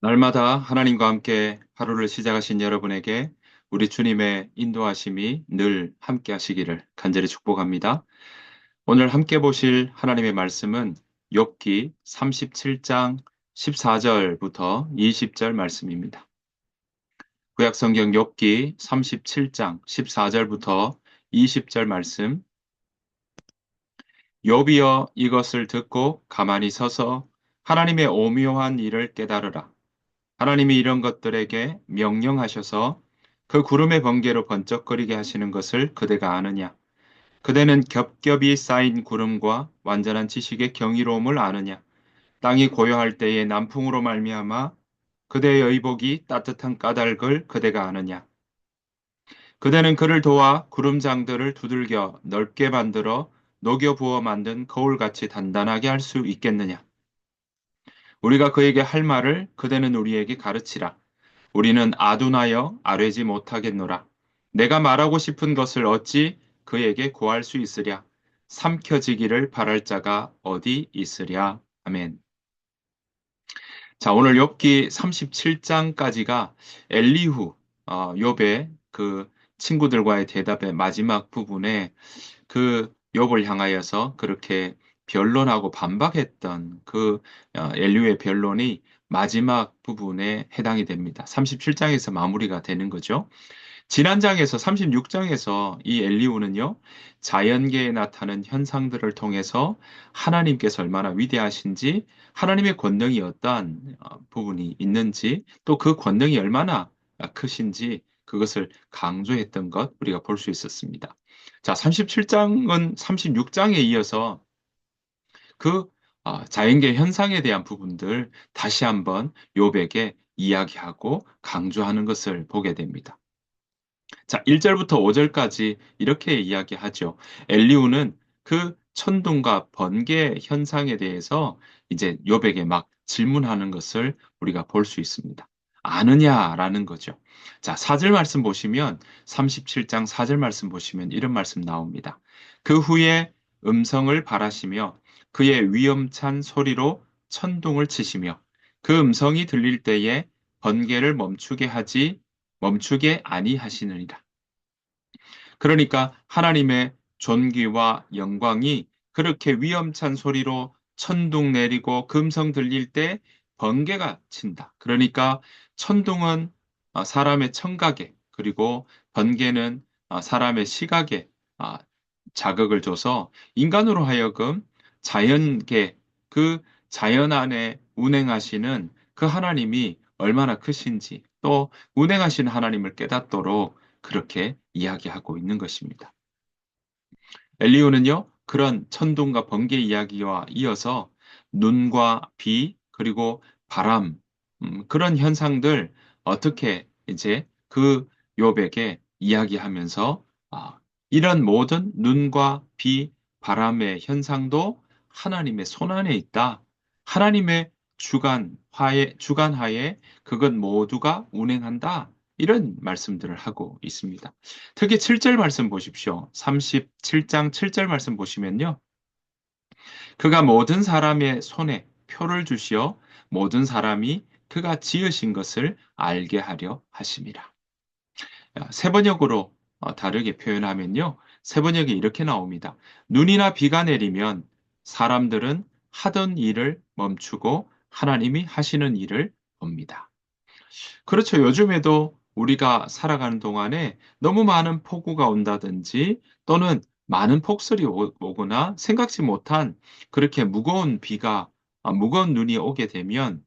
날마다 하나님과 함께 하루를 시작하신 여러분에게 우리 주님의 인도하심이 늘 함께 하시기를 간절히 축복합니다. 오늘 함께 보실 하나님의 말씀은 욥기 37장 14절부터 20절 말씀입니다. 구약성경 욥기 37장 14절부터 20절 말씀. 욥이여 이것을 듣고 가만히 서서 하나님의 오묘한 일을 깨달으라. 하나님이 이런 것들에게 명령하셔서 그 구름의 번개로 번쩍거리게 하시는 것을 그대가 아느냐? 그대는 겹겹이 쌓인 구름과 완전한 지식의 경이로움을 아느냐? 땅이 고요할 때에 남풍으로 말미암아 그대의 의복이 따뜻한 까닭을 그대가 아느냐? 그대는 그를 도와 구름장들을 두들겨 넓게 만들어 녹여 부어 만든 거울같이 단단하게 할 수 있겠느냐? 우리가 그에게 할 말을 그대는 우리에게 가르치라. 우리는 아둔하여 아뢰지 못하겠노라. 내가 말하고 싶은 것을 어찌 그에게 구할 수 있으랴. 삼켜지기를 바랄 자가 어디 있으랴. 아멘. 자, 오늘 욥기 37장까지가 엘리후, 욥의 그 친구들과의 대답의 마지막 부분에 그 욥을 향하여서 그렇게 변론하고 반박했던 그 엘리후의 변론이 마지막 부분에 해당이 됩니다. 37장에서 마무리가 되는 거죠. 지난 장에서 36장에서 이 엘리후는요, 자연계에 나타나는 현상들을 통해서 하나님께서 얼마나 위대하신지, 하나님의 권능이 어떠한 부분이 있는지, 또 그 권능이 얼마나 크신지 그것을 강조했던 것 우리가 볼 수 있었습니다. 자, 37장은 36장에 이어서 그 자연계 현상에 대한 부분들 다시 한번 욥에게 이야기하고 강조하는 것을 보게 됩니다. 자, 1절부터 5절까지 이렇게 이야기하죠. 엘리후는 그 천둥과 번개 현상에 대해서 이제 욥에게 막 질문하는 것을 우리가 볼 수 있습니다. 아느냐라는 거죠. 자, 4절 말씀 보시면 37장 4절 말씀 보시면 이런 말씀 나옵니다. 그 후에 음성을 발하시며 그의 위엄찬 소리로 천둥을 치시며 그 음성이 들릴 때에 번개를 멈추게 아니하시느니라. 그러니까 하나님의 존귀와 영광이 그렇게 위엄찬 소리로 천둥 내리고 금성 들릴 때 번개가 친다. 그러니까 천둥은 사람의 청각에 그리고 번개는 사람의 시각에 아, 자극을 줘서 인간으로 하여금 자연계 그 자연 안에 운행하시는 그 하나님이 얼마나 크신지 또 운행하시는 하나님을 깨닫도록 그렇게 이야기하고 있는 것입니다. 엘리후는요, 그런 천둥과 번개 이야기와 이어서 눈과 비, 그리고 바람, 그런 현상들 어떻게 이제 그 욥에게 이야기하면서 이런 모든 눈과 비, 바람의 현상도 하나님의 손안에 있다. 하나님의 주관하에 그것 모두가 운행한다. 이런 말씀들을 하고 있습니다. 특히 7절 말씀 보십시오. 37장 7절 말씀 보시면요. 그가 모든 사람의 손에 표를 주시어 모든 사람이 그가 지으신 것을 알게 하려 하심이라. 세 번역으로 다르게 표현하면요. 세 번역이 이렇게 나옵니다. 눈이나 비가 내리면 사람들은 하던 일을 멈추고 하나님이 하시는 일을 봅니다. 그렇죠. 요즘에도 우리가 살아가는 동안에 너무 많은 폭우가 온다든지 또는 많은 폭설이 오거나 생각지 못한 그렇게 무거운 비가, 무거운 눈이 오게 되면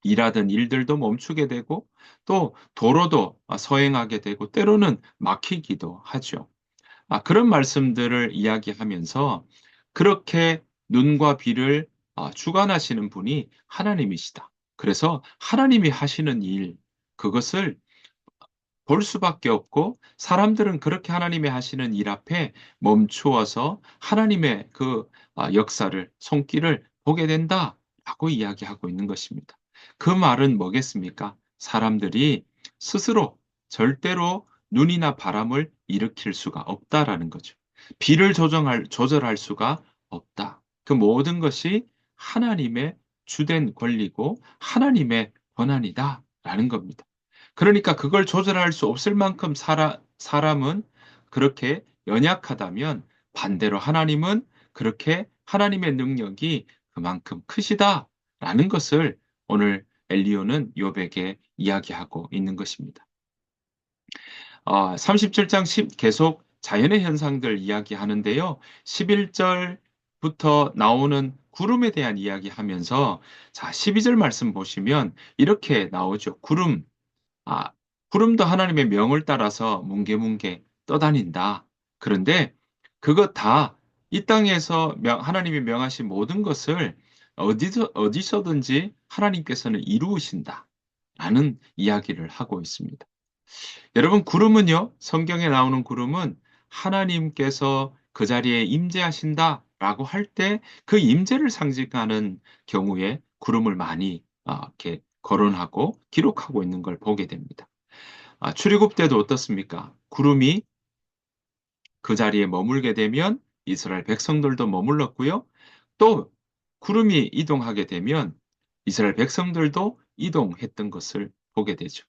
일하던 일들도 멈추게 되고 또 도로도 서행하게 되고 때로는 막히기도 하죠. 그런 말씀들을 이야기하면서 그렇게 눈과 비를 주관하시는 분이 하나님이시다. 그래서 하나님이 하시는 일, 그것을 볼 수밖에 없고 사람들은 그렇게 하나님이 하시는 일 앞에 멈추어서 하나님의 그 역사를, 손길을 보게 된다라고 이야기하고 있는 것입니다. 그 말은 뭐겠습니까? 사람들이 스스로 절대로 눈이나 바람을 일으킬 수가 없다라는 거죠. 비를 조절할 수가 없다. 그 모든 것이 하나님의 주된 권리고 하나님의 권한이다라는 겁니다. 그러니까 그걸 조절할 수 없을 만큼 사람은 그렇게 연약하다면 반대로 하나님은 그렇게 하나님의 능력이 그만큼 크시다라는 것을 오늘 엘리야는 욥에게 이야기하고 있는 것입니다. 37장 계속 자연의 현상들 이야기하는데요. 11절부터 나오는 구름에 대한 이야기하면서 자, 12절 말씀 보시면 이렇게 나오죠. 아, 구름도 하나님의 명을 따라서 뭉게뭉게 떠다닌다. 그런데 그것 다 이 땅에서 하나님이 명하신 모든 것을 어디서든지 하나님께서는 이루으신다. 라는 이야기를 하고 있습니다. 여러분, 구름은요, 성경에 나오는 구름은 하나님께서 그 자리에 임재하신다라고 할 때 그 임재를 상징하는 경우에 구름을 많이 이렇게 거론하고 기록하고 있는 걸 보게 됩니다. 출애굽 때도 어떻습니까? 구름이 그 자리에 머물게 되면 이스라엘 백성들도 머물렀고요. 또 구름이 이동하게 되면 이스라엘 백성들도 이동했던 것을 보게 되죠.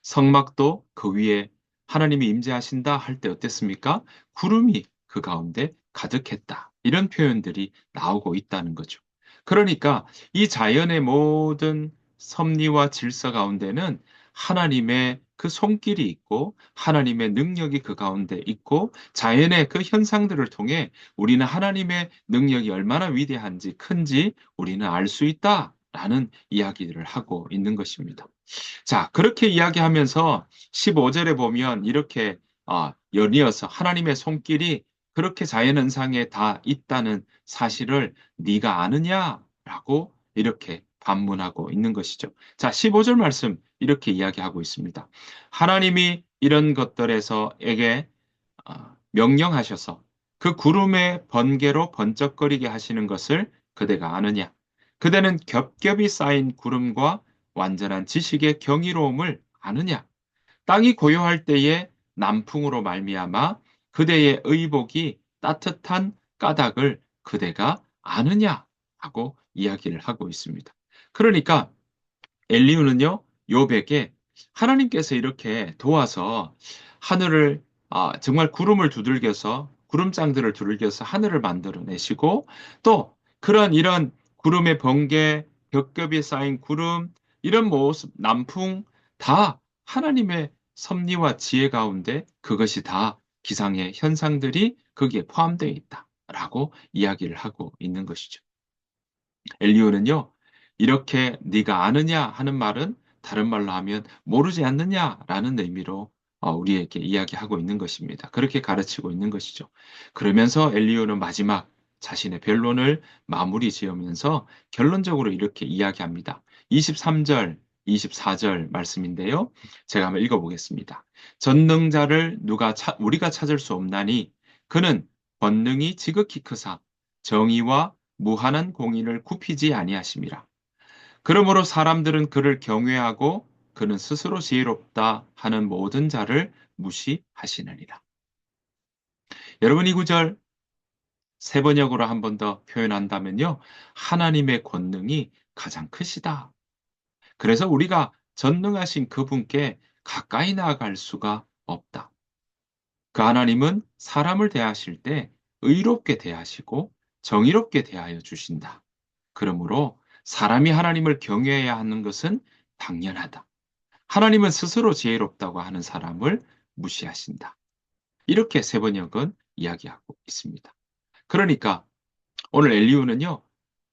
성막도 그 위에 하나님이 임재하신다 할 때 어땠습니까? 구름이 그 가운데 가득했다. 이런 표현들이 나오고 있다는 거죠. 그러니까 이 자연의 모든 섭리와 질서 가운데는 하나님의 그 손길이 있고 하나님의 능력이 그 가운데 있고 자연의 그 현상들을 통해 우리는 하나님의 능력이 얼마나 위대한지 큰지 우리는 알 수 있다라는 이야기를 하고 있는 것입니다. 자, 그렇게 이야기하면서 15절에 보면 이렇게 연이어서 하나님의 손길이 그렇게 자연현상에 다 있다는 사실을 네가 아느냐라고 이렇게 반문하고 있는 것이죠. 자, 15절 말씀 이렇게 이야기하고 있습니다. 하나님이 이런 것들에게 명령하셔서 그 구름의 번개로 번쩍거리게 하시는 것을 그대가 아느냐? 그대는 겹겹이 쌓인 구름과 완전한 지식의 경이로움을 아느냐? 땅이 고요할 때에 남풍으로 말미암아 그대의 의복이 따뜻한 까닭을 그대가 아느냐? 하고 이야기를 하고 있습니다. 그러니까 엘리후는요, 욥에게 하나님께서 이렇게 도와서 하늘을 정말 구름을 두들겨서 구름장들을 두들겨서 하늘을 만들어내시고 또 그런 이런 구름의 번개, 겹겹이 쌓인 구름 이런 모습, 남풍 다 하나님의 섭리와 지혜 가운데 그것이 다 기상의 현상들이 거기에 포함되어 있다라고 이야기를 하고 있는 것이죠. 엘리오는요, 이렇게 네가 아느냐 하는 말은 다른 말로 하면 모르지 않느냐라는 의미로 우리에게 이야기하고 있는 것입니다. 그렇게 가르치고 있는 것이죠. 그러면서 엘리오는 마지막 자신의 변론을 마무리 지으면서 결론적으로 이렇게 이야기합니다. 23절, 24절 말씀인데요. 제가 한번 읽어보겠습니다. 전능자를 우리가 찾을 수 없나니 그는 권능이 지극히 크사 정의와 무한한 공의를 굽히지 아니하심이라. 그러므로 사람들은 그를 경외하고 그는 스스로 지혜롭다 하는 모든 자를 무시하시느니라. 여러분 이 구절 세 번역으로 한 번 더 표현한다면요. 하나님의 권능이 가장 크시다. 그래서 우리가 전능하신 그분께 가까이 나아갈 수가 없다. 그 하나님은 사람을 대하실 때 의롭게 대하시고 정의롭게 대하여 주신다. 그러므로 사람이 하나님을 경외해야 하는 것은 당연하다. 하나님은 스스로 지혜롭다고 하는 사람을 무시하신다. 이렇게 세번역은 이야기하고 있습니다. 그러니까 오늘 엘리후는요,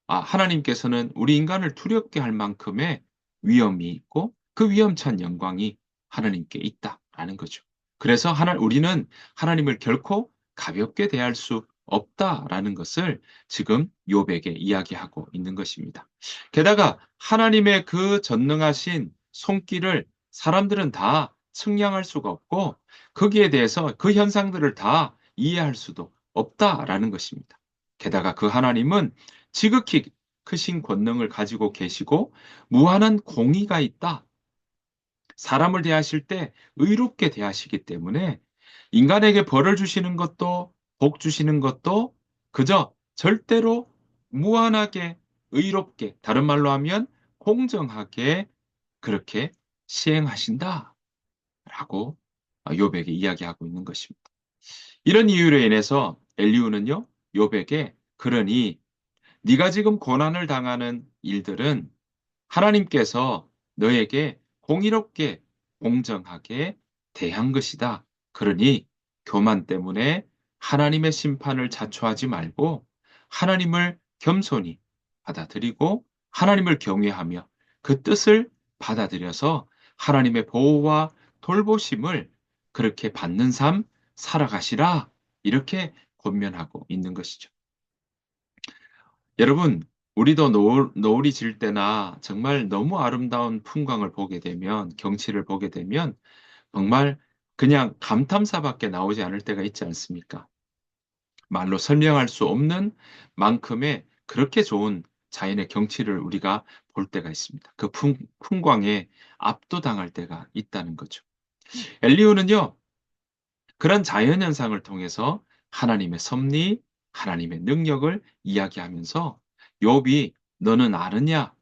하나님께서는 우리 인간을 두렵게 할 만큼의 위엄이 있고 그 위엄찬 영광이 하나님께 있다라는 거죠. 그래서 우리는 하나님을 결코 가볍게 대할 수 없다라는 것을 지금 욥에게 이야기하고 있는 것입니다. 게다가 하나님의 그 전능하신 손길을 사람들은 다 측량할 수가 없고 거기에 대해서 그 현상들을 다 이해할 수도 없다라는 것입니다. 게다가 그 하나님은 지극히 크신 권능을 가지고 계시고 무한한 공의가 있다. 사람을 대하실 때 의롭게 대하시기 때문에 인간에게 벌을 주시는 것도 복 주시는 것도 그저 절대로 무한하게 의롭게 다른 말로 하면 공정하게 그렇게 시행하신다. 라고 욥에게 이야기하고 있는 것입니다. 이런 이유로 인해서 엘리후는요, 욥에게 그러니 네가 지금 고난을 당하는 일들은 하나님께서 너에게 공의롭게 공정하게 대한 것이다. 그러니 교만 때문에 하나님의 심판을 자초하지 말고 하나님을 겸손히 받아들이고 하나님을 경외하며 그 뜻을 받아들여서 하나님의 보호와 돌보심을 그렇게 받는 삶 살아가시라. 이렇게 권면하고 있는 것이죠. 여러분, 우리도 노을이 질 때나 정말 너무 아름다운 풍광을 보게 되면, 경치를 보게 되면 정말 그냥 감탄사밖에 나오지 않을 때가 있지 않습니까? 말로 설명할 수 없는 만큼의 그렇게 좋은 자연의 경치를 우리가 볼 때가 있습니다. 그 풍광에 압도당할 때가 있다는 거죠. 엘리후는요, 그런 자연현상을 통해서 하나님의 섭리, 하나님의 능력을 이야기하면서 욥이 너는 아느냐?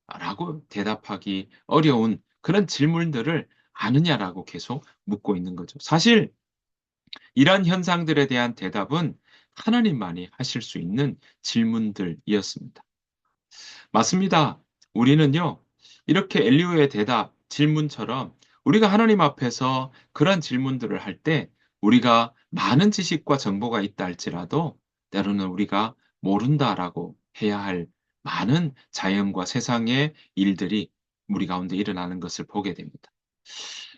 라고 대답하기 어려운 그런 질문들을 아느냐라고 계속 묻고 있는 거죠. 사실 이러한 현상들에 대한 대답은 하나님만이 하실 수 있는 질문들이었습니다. 맞습니다. 우리는요, 이렇게 엘리후의 대답, 질문처럼 우리가 하나님 앞에서 그런 질문들을 할 때 우리가 많은 지식과 정보가 있다 할지라도 때로는 우리가 모른다라고 해야 할 많은 자연과 세상의 일들이 우리 가운데 일어나는 것을 보게 됩니다.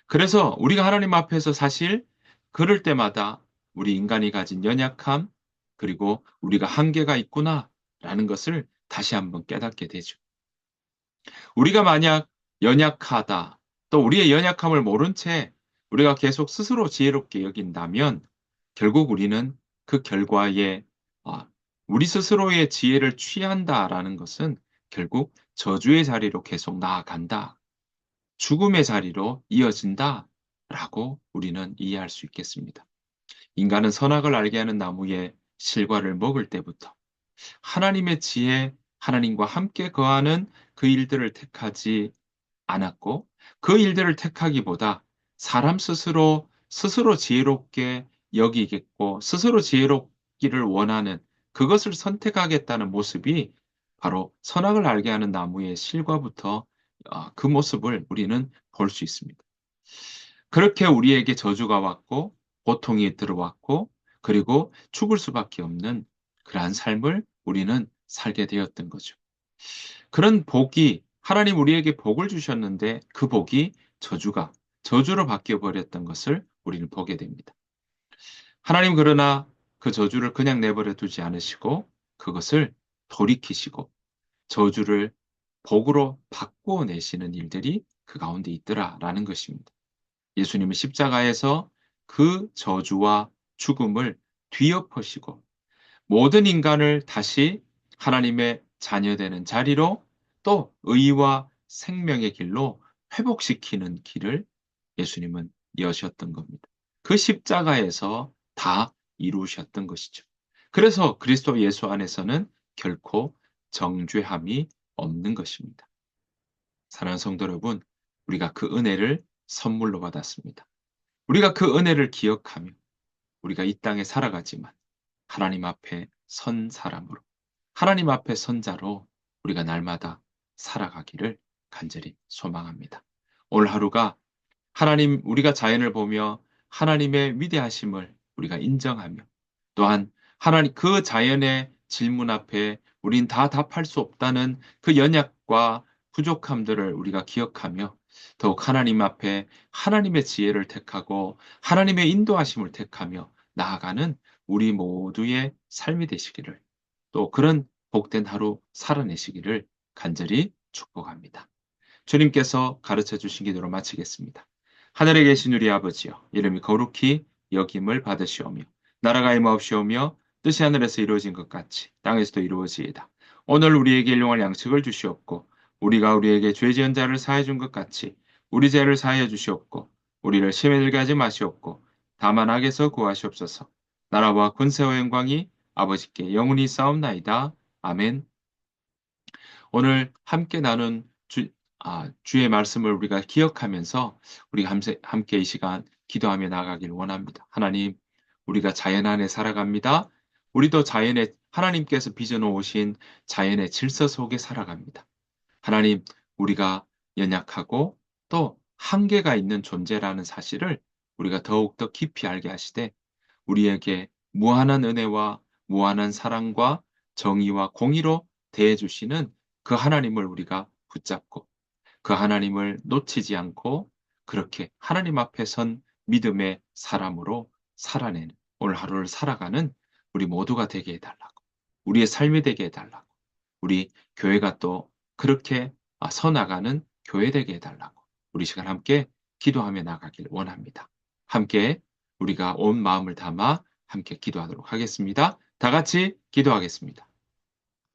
그래서 우리가 하나님 앞에서 사실 그럴 때마다 우리 인간이 가진 연약함, 그리고 우리가 한계가 있구나라는 것을 다시 한번 깨닫게 되죠. 우리가 만약 연약하다, 또 우리의 연약함을 모른 채 우리가 계속 스스로 지혜롭게 여긴다면 결국 우리는 그 결과에 우리 스스로의 지혜를 취한다라는 것은 결국 저주의 자리로 계속 나아간다. 죽음의 자리로 이어진다라고 우리는 이해할 수 있겠습니다. 인간은 선악을 알게 하는 나무의 실과를 먹을 때부터 하나님의 지혜, 하나님과 함께 거하는 그 일들을 택하지 않았고, 그 일들을 택하기보다 사람 스스로 지혜롭게 여기겠고, 스스로 지혜롭기를 원하는 그것을 선택하겠다는 모습이 바로 선악을 알게 하는 나무의 실과부터 그 모습을 우리는 볼 수 있습니다. 그렇게 우리에게 저주가 왔고, 고통이 들어왔고, 그리고 죽을 수밖에 없는 그러한 삶을 우리는 살게 되었던 거죠. 그런 복이 하나님 우리에게 복을 주셨는데 그 복이 저주로 바뀌어 버렸던 것을 우리는 보게 됩니다. 하나님 그러나 그 저주를 그냥 내버려 두지 않으시고 그것을 돌이키시고 저주를 복으로 바꾸어 내시는 일들이 그 가운데 있더라라는 것입니다. 예수님은 십자가에서 그 저주와 죽음을 뒤엎으시고 모든 인간을 다시 하나님의 자녀되는 자리로 또 의와 생명의 길로 회복시키는 길을 예수님은 여셨던 겁니다. 그 십자가에서 다 이루셨던 것이죠. 그래서 그리스도 예수 안에서는 결코 정죄함이 없는 것입니다. 사랑하는 성도 여러분, 우리가 그 은혜를 선물로 받았습니다. 우리가 그 은혜를 기억하며 우리가 이 땅에 살아가지만 하나님 앞에 선 사람으로, 하나님 앞에 선자로 우리가 날마다 살아가기를 간절히 소망합니다. 오늘 하루가 우리가 자연을 보며 하나님의 위대하심을 우리가 인정하며 또한 하나님 그 자연의 질문 앞에 우린 다 답할 수 없다는 그 연약과 부족함들을 우리가 기억하며 더욱 하나님 앞에 하나님의 지혜를 택하고 하나님의 인도하심을 택하며 나아가는 우리 모두의 삶이 되시기를 또 그런 복된 하루 살아내시기를 간절히 축복합니다. 주님께서 가르쳐 주신 기도로 마치겠습니다. 하늘에 계신 우리 아버지여, 이름이 거룩히 여김을 받으시오며, 나라가 임하옵시오며, 뜻이 하늘에서 이루어진 것 같이 땅에서도 이루어지이다. 오늘 우리에게 일용할 양식을 주시옵고, 우리가 우리에게 죄 지은 자를 사해 준 것 같이 우리 죄를 사하여 주시옵고, 우리를 시험에 들게 하지 마시옵고, 다만 악에서 구하시옵소서. 나라와 군세와 영광이 아버지께 영원히 싸움나이다. 아멘. 오늘 함께 나눈 주의 말씀을 우리가 기억하면서 우리 함께 이 시간 기도하며 나가길 원합니다. 하나님, 우리가 자연 안에 살아갑니다. 우리도 하나님께서 빚어놓으신 자연의 질서 속에 살아갑니다. 하나님, 우리가 연약하고 또 한계가 있는 존재라는 사실을 우리가 더욱더 깊이 알게 하시되 우리에게 무한한 은혜와 무한한 사랑과 정의와 공의로 대해주시는 그 하나님을 우리가 붙잡고 그 하나님을 놓치지 않고 그렇게 하나님 앞에 선 믿음의 사람으로 살아내는 오늘 하루를 살아가는 우리 모두가 되게 해달라고 우리의 삶이 되게 해달라고 우리 교회가 또 그렇게 서나가는 교회 되게 해달라고 우리 시간 함께 기도하며 나가길 원합니다. 함께 우리가 온 마음을 담아 함께 기도하도록 하겠습니다. 다 같이 기도하겠습니다.